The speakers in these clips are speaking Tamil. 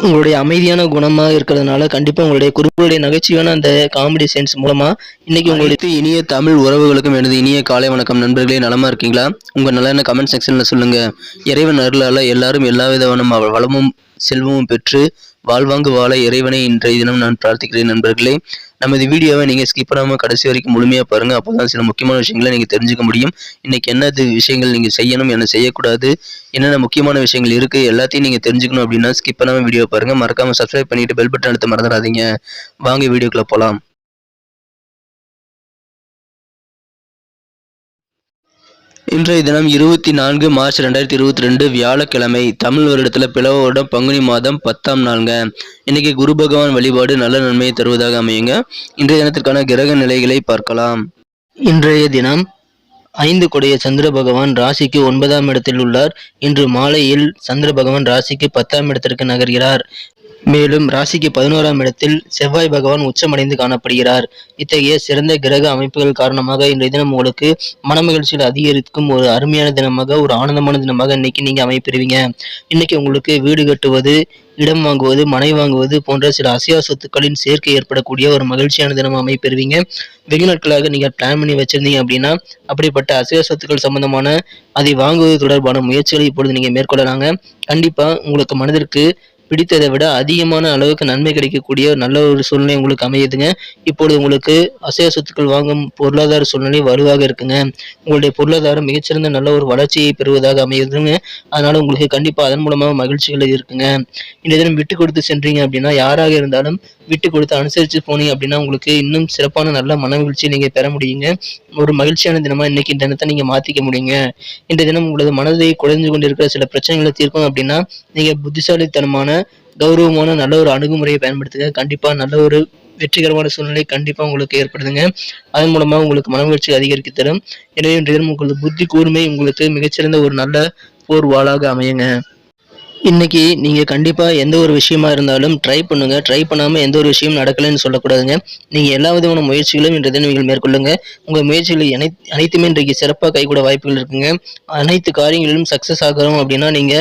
உங்களுடைய அமைதியான குணமா இருக்கிறதுனால கண்டிப்பா உங்களுடைய நகைச்சுவையான அந்த காமெடி சென்ஸ் மூலமா இன்னைக்கு உங்களுக்கு இனிய தமிழ் உறவுகளுக்கும் எனது இனிய காலை வணக்கம். நண்பர்களே, நலமா இருக்கீங்களா? உங்க நலன கமெண்ட் செக்ஷன்ல சொல்லுங்க. இறைவன் அருளால எல்லாரும் எல்லா விதமான வளமும் செல்வமும் பெற்று வாழ்வாங்கு வாழ இறைவனை இன்றைய தினம் நான் பிரார்த்திக்கிறேன். நண்பர்களே, நமது வீடியோவை நீங்க ஸ்கிப் பண்ணாம கடைசி வரைக்கும் முழுமையா பாருங்க. அப்பதான் சில முக்கியமான விஷயங்களை நீங்க தெரிஞ்சுக்க முடியும். இன்னைக்கு என்னது விஷயங்கள் நீங்க செய்யணும், என்ன செய்யக்கூடாது, என்னென்ன முக்கியமான விஷயங்கள் இருக்கு, எல்லாத்தையும் நீங்க தெரிஞ்சுக்கணும் அப்படின்னா ஸ்கிப் பண்ணாம வீடியோ பாருங்க. மறக்காம சப்ஸ்கிரைப் பண்ணிட்டு பெல் பட்டன் அழுத்த மறந்துடாதீங்க. வாங்க வீடியோக்குள்ள போலாம். இன்றைய தினம் 24 மார்ச் 2022 வியாழக்கிழமை. தமிழ் வருடத்துல பிளவ வருடம் பங்குனி மாதம் 10ஆம் நாளுங்க. இன்னைக்கு குரு பகவான் வழிபாடு நல்ல நன்மையை தருவதாக அமையுங்க. இன்றைய தினத்திற்கான கிரக நிலைகளை பார்க்கலாம். இன்றைய தினம் 5 கொடைய சந்திர பகவான் ராசிக்கு 9ஆம் இடத்தில் உள்ளார். இன்று மாலையில் சந்திர பகவான் ராசிக்கு 10ஆம் இடத்திற்கு நகர்கிறார். மேலும் ராசிக்கு 11ஆம் இடத்தில் செவ்வாய் பகவான் உச்சமடைந்து காணப்படுகிறார். இத்தகைய சிறந்த கிரக அமைப்புகள் காரணமாக இன்றைய தினம் உங்களுக்கு மனமகிழ்ச்சியில் அதிகரிக்கும் ஒரு அருமையான தினமாக, ஒரு ஆனந்தமான தினமாக இன்னைக்கு நீங்க அமைப்பெறுவீங்க. இன்னைக்கு உங்களுக்கு வீடு கட்டுவது, இடம் வாங்குவது, மனை வாங்குவது போன்ற சில அசையா சொத்துக்களின் சேர்க்கை ஏற்படக்கூடிய ஒரு மகிழ்ச்சியான தினம் அமைப்பெறுவீங்க. வெகு நாட்களாக நீங்க பிளான் பண்ணி வச்சிருந்தீங்க அப்படின்னா அப்படிப்பட்ட அசையா சொத்துக்கள் சம்பந்தமான அதை வாங்குவது தொடர்பான முயற்சிகளை இப்பொழுது நீங்க மேற்கொள்ளலாங்க. கண்டிப்பா உங்களுக்கு மனதிற்கு பிடித்ததை விட அதிகமான அளவுக்கு நன்மை கிடைக்கக்கூடிய நல்ல ஒரு சூழ்நிலை உங்களுக்கு அமையுதுங்க. இப்பொழுது உங்களுக்கு அசையா சொத்துக்கள் வாங்கும் பொருளாதார சூழ்நிலை வலுவாக இருக்குங்க. உங்களுடைய பொருளாதாரம் மிகச்சிறந்த நல்ல ஒரு வளர்ச்சியை பெறுவதாக அமையுதுங்க. அதனால உங்களுக்கு கண்டிப்பா அதன் மூலமாக மகிழ்ச்சிகள் இருக்குங்க. இந்த தினம் விட்டு கொடுத்து சென்றீங்க அப்படின்னா, யாராக இருந்தாலும் விட்டு கொடுத்து அனுசரித்து போனீங்க அப்படின்னா உங்களுக்கு இன்னும் சிறப்பான நல்ல மனமகிழ்ச்சியை நீங்க பெற முடியுங்க. ஒரு மகிழ்ச்சியான தினமா இன்னைக்கு இந்த தினத்தை நீங்க மாத்திக்க முடியுங்க. இந்த தினம் உங்களது மனதை குறைந்து கொண்டிருக்கிற சில பிரச்சனைகளை தீர்க்கணும் அப்படின்னா நீங்க புத்திசாலித்தனமான, கௌரவமான நல்ல ஒரு அணுகுமுறையை பயன்படுத்துங்க. கண்டிப்பா நல்ல ஒரு வெற்றிகரமான சூழ்நிலை கண்டிப்பா உங்களுக்கு ஏற்படுதுங்க. அதன் மூலமா உங்களுக்கு மனமகிழ்ச்சி அதிகரிக்க தரும். எனவே இன்றைய தினம் உங்களது புத்தி கூர்மை உங்களுக்கு மிகச்சிறந்த ஒரு நல்ல போர் வாளாக அமையுங்க. இன்னைக்கு நீங்க கண்டிப்பா எந்த ஒரு விஷயமா இருந்தாலும் ட்ரை பண்ணுங்க. ட்ரை பண்ணாம எந்த ஒரு விஷயம் நடக்கலைன்னு சொல்லக்கூடாதுங்க. நீங்க எல்லா விதமான முயற்சிகளும் இன்றைய தினம் நீங்கள் மேற்கொள்ளுங்க. உங்க முயற்சிகள் அனைத்துமே இன்றைக்கு சிறப்பா கைகூட வாய்ப்புகள் இருக்குங்க. அனைத்து காரியங்களிலும் சக்சஸ் ஆகணும் அப்படின்னா நீங்க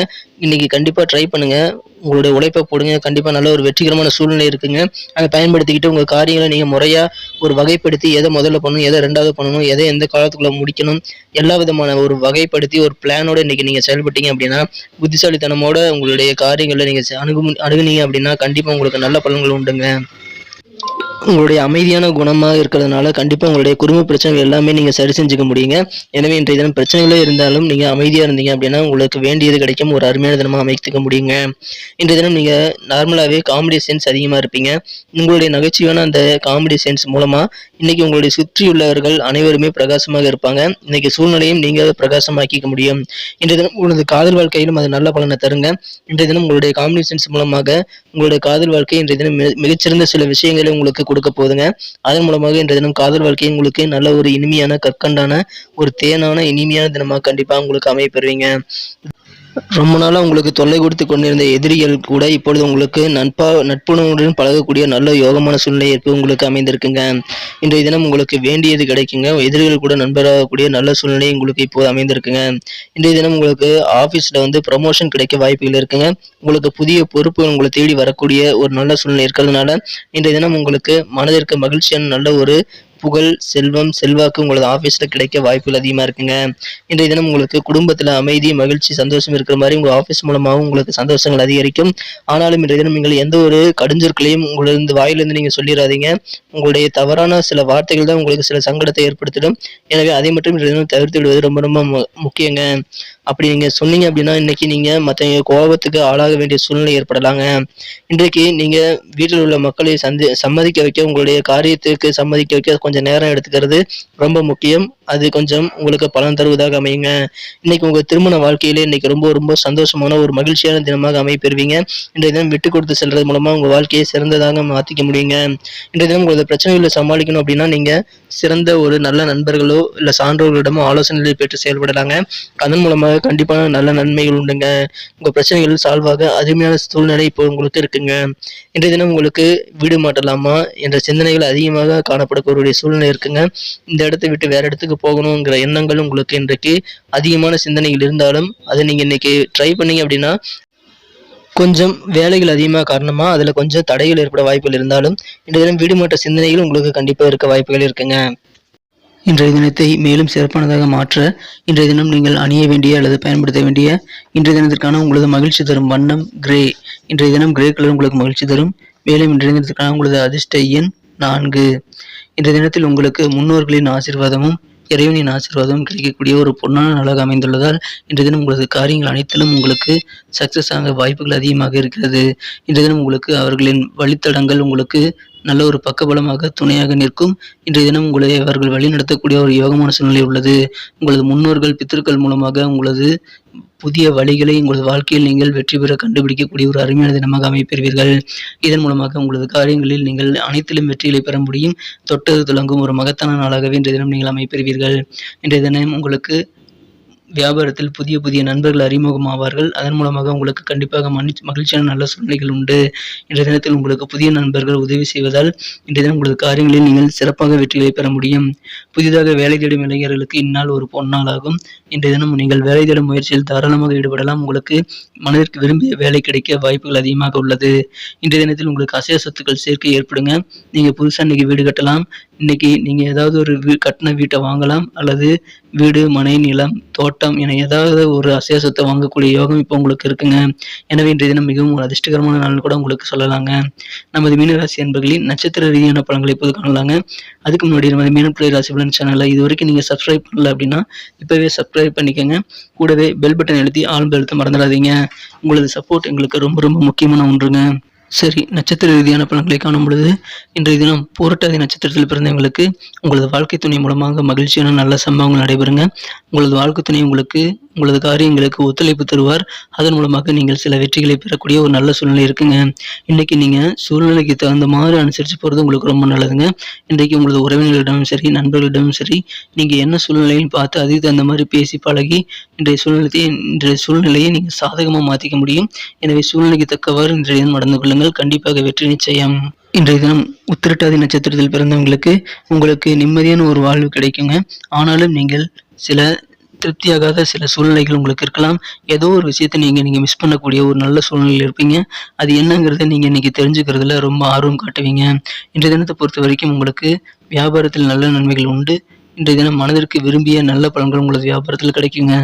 இன்னைக்கு கண்டிப்பா ட்ரை பண்ணுங்க. உங்களுடைய உழைப்பை போடுங்க. கண்டிப்பா நல்ல ஒரு வெற்றிகரமான சூழ்நிலை இருக்குங்க. அதை பயன்படுத்திக்கிட்டு உங்க காரியங்களை நீங்க முறையா ஒரு வகைப்படுத்தி எதை முதல்ல பண்ணணும், எதை 2வது பண்ணணும், எதை எந்த காலத்துக்குள்ள முடிக்கணும், எல்லா விதமான ஒரு வகைப்படுத்தி ஒரு பிளானோட இன்னைக்கு நீங்க செயல்பட்டீங்க அப்படின்னா, புத்திசாலித்தனமோட உங்களுடைய காரியங்களை நீங்க அணுகுனீங்க அப்படின்னா கண்டிப்பா உங்களுக்கு நல்ல பலன்கள் உண்டுங்க. உங்களுடைய அமைதியான குணமா இருக்கிறதுனால கண்டிப்பா உங்களுடைய குடும்ப பிரச்சனைகள் எல்லாமே நீங்க சரி செஞ்சுக்க முடியுங்க. எனவே இன்றைய தினம் பிரச்சனைகளே இருந்தாலும் நீங்க அமைதியா இருந்தீங்க அப்படின்னா உங்களுக்கு வேண்டியது கிடைக்கும். ஒரு அருமையான தினமா அமைத்துக்க முடியுங்க. இன்றைய தினம் நீங்க நார்மலாவே காமெடி சென்ஸ் அதிகமா இருப்பீங்க. உங்களுடைய நகைச்சுவையான அந்த காமெடி சென்ஸ் மூலமா இன்னைக்கு உங்களுடைய சுற்றியுள்ளவர்கள் அனைவருமே பிரகாசமாக இருப்பாங்க. இன்னைக்கு சூழ்நிலையும் நீங்க பிரகாசமாக்கிக்க முடியும். இன்றைய தினம் உங்களது காதல் வாழ்க்கையிலும் அது நல்ல பலனை தருங்க. இன்றைய தினம் உங்களுடைய காமெடி சென்ஸ் மூலமாக உங்களுடைய காதல் வாழ்க்கை இன்றைய தினம் மிகச்சிறந்த சில விஷயங்களை உங்களுக்கு கொடுக்க போகுதுங்க. அதன் மூலமாக இன்றைய தினம் காதல் வாழ்க்கை உங்களுக்கு நல்ல ஒரு இனிமையான, கற்கண்டான, ஒரு தேனான இனிமையான தினமாக கண்டிப்பா உங்களுக்கு அமையப்பெறுவீங்க. ரொம்ப நாளா உங்களுக்கு தொல்லை கொடுத்து கொண்டிருந்த எதிரிகள் கூட இப்பொழுது உங்களுக்கு நட்புணர்வுடன் பழகக்கூடிய நல்ல யோகமான சூழ்நிலை உங்களுக்கு அமைந்திருக்குங்க. இன்றைய தினம் உங்களுக்கு வேண்டியது கிடைக்குங்க. எதிரிகள் கூட நண்பராகக்கூடிய நல்ல சூழ்நிலை உங்களுக்கு இப்போது அமைந்திருக்குங்க. இன்றைய தினம் உங்களுக்கு ஆபீஸ்ல ப்ரமோஷன் கிடைக்க வாய்ப்புகள் இருக்குங்க. உங்களுக்கு புதிய பொறுப்பு உங்களை தேடி வரக்கூடிய ஒரு நல்ல சூழ்நிலை இருக்கிறதுனால இன்றைய தினம் உங்களுக்கு மனதிற்கு மகிழ்ச்சியான நல்ல ஒரு புகழ், செல்வம், செல்வாக்கு உங்களது ஆபீஸ்ல கிடைக்க வாய்ப்புகள் அதிகமா இருக்குங்க. இன்றைய தினம் உங்களுக்கு குடும்பத்துல அமைதி, மகிழ்ச்சி, சந்தோஷம் இருக்கிற மாதிரி உங்க ஆபீஸ் மூலமாகவும் உங்களுக்கு சந்தோஷங்கள் அதிகரிக்கும். ஆனாலும் இன்றைய தினம் நீங்கள் எந்த ஒரு கடுஞ்சொற்களையும் உங்களது வாயிலிருந்து நீங்க சொல்லிடாதீங்க. உங்களுடைய தவறான சில வார்த்தைகள் தான் உங்களுக்கு சில சங்கடத்தை ஏற்படுத்திடும். எனவே அதை மட்டும் இன்றைய தினம் தவிர்த்து விடுவது ரொம்ப ரொம்ப முக்கியங்க. அப்படி நீங்க சொன்னீங்க அப்படின்னா இன்னைக்கு நீங்க மற்றவங்க கோபத்துக்கு ஆளாக வேண்டிய சூழ்நிலை ஏற்படலாங்க. இன்றைக்கு நீங்க வீட்டில் உள்ள மக்களை சம்மதிக்க வைக்க, உங்களுடைய காரியத்துக்கு சம்மதிக்க வைக்க கொஞ்சம் நேரம் எடுத்துக்கிறது ரொம்ப முக்கியம். அது கொஞ்சம் உங்களுக்கு பலன் தருவதாக அமையுங்க. இன்னைக்கு உங்க திருமண வாழ்க்கையிலே இன்னைக்கு ரொம்ப ரொம்ப சந்தோஷமான ஒரு மகிழ்ச்சியான தினமாக அமைப்பெறுவீங்க. இன்றைய தினம் விட்டு கொடுத்து செல்றது மூலமா உங்க வாழ்க்கையை சிறந்ததாக மாத்திக்க முடியுங்க. இன்றைய தினம் உங்களது பிரச்சனைகளை சமாளிக்கணும் அப்படின்னா நீங்க சிறந்த ஒரு நல்ல நண்பர்களோ இல்ல சான்றோர்களிடமோ ஆலோசனைகளை பெற்று செயல்படலாங்க. அதன் மூலமாக கண்டிப்பான நல்ல நன்மைகள் உண்டுங்க. உங்க பிரச்சனைகள் சால்வ் ஆக அருமையான சூழ்நிலை இப்போ உங்களுக்கு இருக்குங்க. இன்றைய தினம் உங்களுக்கு வீடு மாற்றலாமா என்ற சிந்தனைகள் அதிகமாக காணப்படக்கூடிய சூழ்நிலை இருக்குங்க. இந்த இடத்தை விட்டு வேற இடத்துக்கு போகணுங்கிற எண்ணங்கள் உங்களுக்கு இன்றைக்கு அதிகமான சிந்தனைகள் இருந்தாலும் அதை நீங்க இன்னைக்கு ட்ரை பண்ணீங்க அப்படின்னா கொஞ்சம் வேலைகள் அதிகமாக காரணமாக அதில் கொஞ்சம் தடைகள் ஏற்பட வாய்ப்புகள் இருந்தாலும் இன்றைய தினம் வீடு மாற்ற சிந்தனைகள் உங்களுக்கு கண்டிப்பாக இருக்க வாய்ப்புகள் இருக்குங்க. இன்றைய தினத்தை மேலும் சிறப்பானதாக மாற்ற இன்றைய தினம் நீங்கள் அணிய வேண்டிய அல்லது பயன்படுத்த வேண்டிய இன்றைய தினத்திற்கான உங்களது மகிழ்ச்சி தரும் வண்ணம் கிரே. இன்றைய தினம் கிரே கலர் உங்களுக்கு மகிழ்ச்சி தரும். மேலும் இன்றைய தினத்திற்கான உங்களது அதிர்ஷ்ட எண் 4. இன்றைய தினத்தில் உங்களுக்கு முன்னோர்களின் ஆசீர்வாதமும் இறைவனின் ஆசீர்வாதமும் கிடைக்கக்கூடிய ஒரு பொன்னான நாளாக அமைந்துள்ளதால் இன்றைய தினம் உங்களது காரியங்கள் அனைத்திலும் உங்களுக்கு சக்சஸ் ஆக வாய்ப்புகள் அதிகமாக இருக்கிறது. இன்றைய தினம் உங்களுக்கு அவர்களின் வழித்தடங்கள் உங்களுக்கு நல்ல ஒரு பக்கபலமாக துணையாக நிற்கும். இன்றைய தினம் உங்களை அவர்கள் வழி நடத்தக்கூடிய ஒரு யோகமான சூழ்நிலை உள்ளது. உங்களது முன்னோர்கள் பித்திருக்கள் மூலமாக உங்களது புதிய வழிகளை உங்களது வாழ்க்கையில் நீங்கள் வெற்றி பெற கண்டுபிடிக்கக்கூடிய ஒரு அருமையான தினமாக அமைப்பெறுவீர்கள். இதன் மூலமாக உங்களது காரியங்களில் நீங்கள் அனைத்திலும் வெற்றிகளை பெற முடியும். தொட்டது துலங்கும் ஒரு மகத்தான நாளாகவே இன்றைய தினம் நீங்கள் அமைப்பெறுவீர்கள். இன்றைய தினம் உங்களுக்கு வியாபாரத்தில் புதிய புதிய நண்பர்கள் அறிமுகமாவார்கள். அதன் மூலமாக உங்களுக்கு கண்டிப்பாக மகிழ்ச்சியான நல்ல சூழ்நிலைகள் உண்டு. இன்றைய தினத்தில் உங்களுக்கு புதிய நண்பர்கள் உதவி செய்வதால் இன்றைய தினம் உங்களது காரியங்களில் நீங்கள் சிறப்பாக வெற்றிகளை பெற முடியும். புதிதாக வேலை தேடும் இளைஞர்களுக்கு இந்நாள் ஒரு பொன்னாளாகும். இன்றைய தினம் நீங்கள் வேலை தேடும் முயற்சியில் தாராளமாக ஈடுபடலாம். உங்களுக்கு மனதிற்கு விரும்பிய வேலை கிடைக்க வாய்ப்புகள் அதிகமாக உள்ளது. இன்றைய தினத்தில் உங்களுக்கு அசைய சொத்துக்கள் சேர்க்கை ஏற்படுங்க. நீங்க புதுசா இன்னைக்கு வீடு கட்டலாம். இன்னைக்கு நீங்க ஏதாவது ஒரு கட்டின வீட்டை வாங்கலாம், அல்லது வீடு, மனை, நிலம், தோட்டம் என ஏதாவது ஒரு அசைய சொத்தை வாங்கக்கூடிய யோகம் இப்போ உங்களுக்கு இருக்குங்க. எனவே இன்றைய தினம் மிகவும் ஒரு அதிர்ஷ்டகரமான நாள் கூட உங்களுக்கு சொல்லலாங்க. நமது மீனராசி அன்பர்களின் நட்சத்திர ரீதியான பலன்களை இப்போது காணலாங்க. அதுக்கு முன்னாடி நமது மீனப்பிள்ளை ராசி பலன் சேனலை இது வரைக்கும் நீங்க சப்ஸ்கிரைப் பண்ணல அப்படின்னா இப்பவே சப்ஸ்கிரைப் பண்ணிக்கோங்க. கூடவே பெல் பட்டன் அழுத்தி ஆல் பெல் அழுத்த மறந்துடாதீங்க. உங்களது சப்போர்ட் எங்களுக்கு ரொம்ப ரொம்ப முக்கியமான ஒன்றுங்க. சரி, நட்சத்திர ரீதியான பலன்களை காணும் பொழுது இன்றைய தினம் பூரட்டாதி நட்சத்திரத்தில் பிறந்தவங்களுக்கு உங்களது வாழ்க்கை துணை மூலமாக மகிழ்ச்சியான நல்ல சம்பவங்கள் நடைபெறுங்க. உங்களது வாழ்க்கை துணை உங்களுக்கு உங்களது காரியங்களுக்கு ஒத்துழைப்பு தருவார். அதன் மூலமாக நீங்கள் சில வெற்றிகளை பெறக்கூடிய ஒரு நல்ல சூழ்நிலை இருக்குங்க. இன்னைக்கு நீங்க சூழ்நிலைக்கு தகுந்த மாதிரி அனுசரித்து போறது உங்களுக்கு ரொம்ப நல்லதுங்க. இன்றைக்கு உங்களது உறவினர்களிடமும் சரி, நண்பர்களிடமும் சரி, நீங்க என்ன சூழ்நிலையும் பார்த்து அதுக்கு தகுந்த மாதிரி பேசி பழகி இன்றைய சூழ்நிலையை நீங்க சாதகமா மாத்திக்க முடியும். எனவே சூழ்நிலைக்கு தக்கவாறு இன்றைய தினம் நடந்து கொள்ளுங்கள். கண்டிப்பாக வெற்றி நிச்சயம். இன்றைய தினம் உத்திரட்டாதி நட்சத்திரத்தில் பிறந்தவங்களுக்கு உங்களுக்கு நிம்மதியான ஒரு வாழ்வு கிடைக்குங்க. ஆனாலும் நீங்கள் சில திருப்தியாகாத சில சூழ்நிலைகள் உங்களுக்கு இருக்கலாம். ஏதோ ஒரு விஷயத்தை நீங்க மிஸ் பண்ணக்கூடிய ஒரு நல்ல சூழ்நிலையில் இருப்பீங்க. அது என்னங்கிறத நீங்க இன்னைக்கு தெரிஞ்சுக்கிறதுல ரொம்ப ஆர்வம் காட்டுவீங்க. இன்றைய தினத்தை பொறுத்த வரைக்கும் உங்களுக்கு வியாபாரத்தில் நல்ல நன்மைகள் உண்டு. இன்றைய தினம் மனதிற்கு விரும்பிய நல்ல பலன்கள் உங்களது வியாபாரத்தில் கிடைக்குங்க.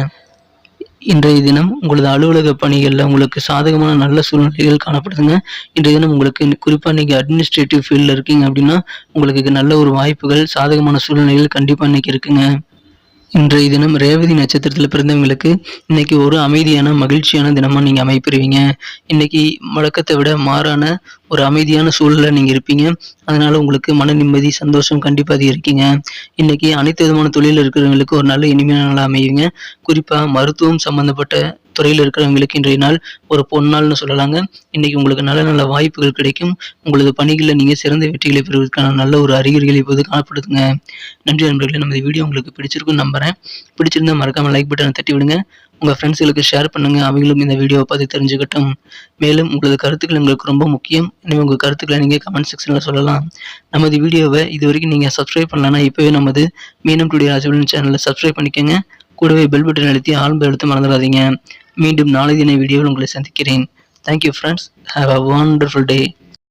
இன்றைய தினம் உங்களது அலுவலக பணிகளில் உங்களுக்கு சாதகமான நல்ல சூழ்நிலைகள் காணப்படுதுங்க. இன்றைய தினம் உங்களுக்கு குறிப்பாக நீங்கள் அட்மினிஸ்ட்ரேட்டிவ் ஃபீல்டில் இருக்கீங்க அப்படின்னா உங்களுக்கு நல்ல ஒரு வாய்ப்புகள், சாதகமான சூழ்நிலைகள் கண்டிப்பாக இன்னைக்கு இருக்குங்க. இன்றைய தினம் ரேவதி நட்சத்திரத்தில் பிறந்தவங்களுக்கு இன்னைக்கு ஒரு அமைதியான மகிழ்ச்சியான தினமாக நீங்கள் அமைப்பெறுவீங்க. இன்னைக்கு வழக்கத்தை விட மாறான ஒரு அமைதியான சூழலில் நீங்கள் இருப்பீங்க. அதனால உங்களுக்கு மன நிம்மதி, சந்தோஷம் கண்டிப்பாக அதிகரிக்கீங்க. இன்னைக்கு அனைத்து விதமான தொழிலில் இருக்கிறவங்களுக்கு ஒரு நல்ல இனிமையான நாளாக அமையுங்க. குறிப்பாக மருத்துவம் சம்பந்தப்பட்ட துறையில் இருக்கிறவங்களுக்கு இன்றைய நாள் ஒரு பொன்னாள்னு சொல்லலாங்க. இன்னைக்கு உங்களுக்கு நல்ல நல்ல வாய்ப்புகள் கிடைக்கும். உங்களது பணிகளில் நீங்கள் சிறந்த வெற்றிகளை பெறுவதற்கான நல்ல ஒரு அறிகுறிகள் இப்போது காணப்படுதுங்க. நன்றி நண்பர்களே. நம்ம வீடியோ உங்களுக்கு பிடிச்சிருக்குன்னு நம்புறேன். பிடிச்சிருந்தா மறக்காம லைக் பட்டனை தட்டி விடுங்க. உங்கள் ஃப்ரெண்ட்ஸுகளுக்கு ஷேர் பண்ணுங்க. அவங்களும் இந்த வீடியோவை பார்த்து தெரிஞ்சுக்கட்டும். மேலும் உங்களது கருத்துக்கள் எங்களுக்கு ரொம்ப முக்கியம். எனவே உங்கள் கருத்துக்களை நீங்கள் கமெண்ட் செக்ஷனில் சொல்லலாம். நமது வீடியோவை இது வரைக்கும் நீங்கள் சப்ஸ்கிரைப் பண்ணலன்னா இப்போவே நமது மீனம் டுடே ராஜபலன் சேனலை சப்ஸ்கிரைப் பண்ணிக்கோங்க. கூடவே பெல் பட்டன் அழுத்தி ஆல் பெல் அழுத்த மறந்துடாதீங்க. மீண்டும் நாளை தின வீடியோவில் உங்களை சந்திக்கிறேன். Thank you friends. Have a wonderful day.